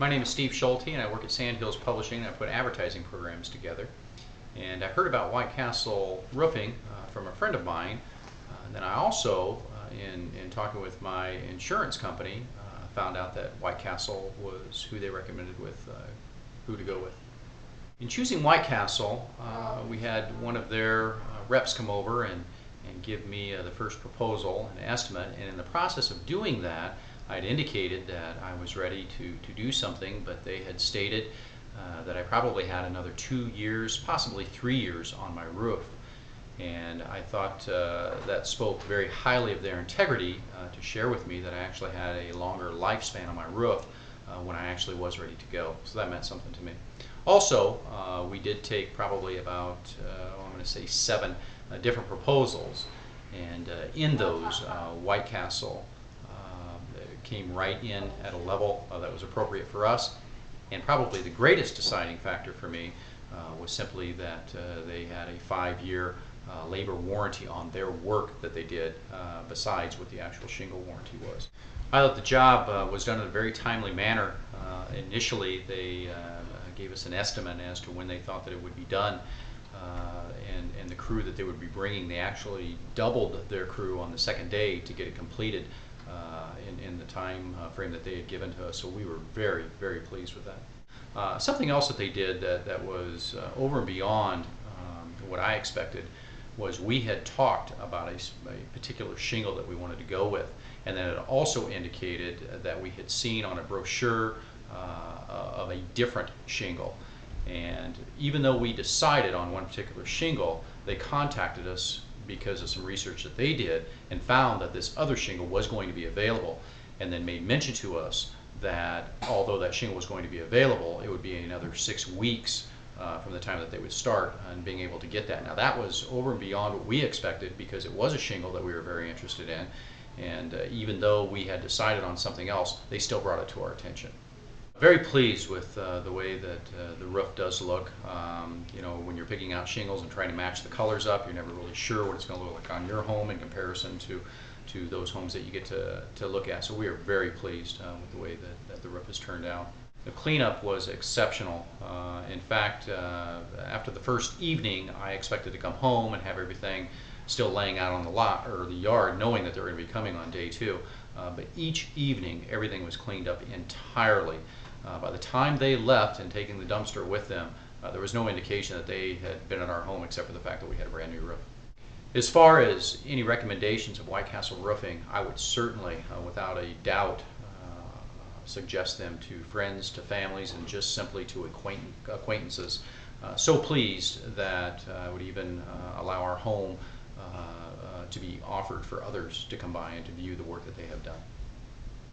My name is Steve Schulte, and I work at Sandhills Publishing, and I put advertising programs together. And I heard about White Castle Roofing from a friend of mine. And then I also, in talking with my insurance company, found out that White Castle was who they recommended with who to go with. In choosing White Castle, we had one of their reps come over and give me the first proposal, an estimate, and in the process of doing that, I'd indicated that I was ready to do something, but they had stated that I probably had another 2 years, possibly 3 years on my roof. And I thought that spoke very highly of their integrity to share with me that I actually had a longer lifespan on my roof when I actually was ready to go. So that meant something to me. Also, we did take probably about, I'm going to say 7 different proposals, and in those, White Castle came right in at a level that was appropriate for us. And probably the greatest deciding factor for me was simply that they had a 5-year labor warranty on their work that they did besides what the actual shingle warranty was. I thought the job was done in a very timely manner. Initially, they gave us an estimate as to when they thought that it would be done, and the crew that they would be bringing, they actually doubled their crew on the second day to get it completed in the time frame that they had given to us. So we were very, very pleased with that. Something else that they did that was over and beyond what I expected was we had talked about a particular shingle that we wanted to go with, and then it also indicated that we had seen on a brochure of a different shingle. And even though we decided on one particular shingle, they contacted us because of some research that they did and found that this other shingle was going to be available, and then made mention to us that although that shingle was going to be available, it would be another 6 weeks from the time that they would start and being able to get that. Now that was over and beyond what we expected, because it was a shingle that we were very interested in, and even though we had decided on something else, they still brought it to our attention. Very pleased with the way that the roof does look. You know, when you're picking out shingles and trying to match the colors up, you're never really sure what it's going to look like on your home in comparison to those homes that you get to look at. So we are very pleased with the way that the roof has turned out. The cleanup was exceptional. In fact, after the first evening, I expected to come home and have everything still laying out on the lot or the yard, knowing that they were going to be coming on day 2. But each evening, everything was cleaned up entirely. By the time they left and taking the dumpster with them, there was no indication that they had been in our home except for the fact that we had a brand new roof. As far as any recommendations of White Castle Roofing, I would certainly, without a doubt, suggest them to friends, to families, and just simply to acquaintances. So pleased that I would even allow our home to be offered for others to come by and to view the work that they have done.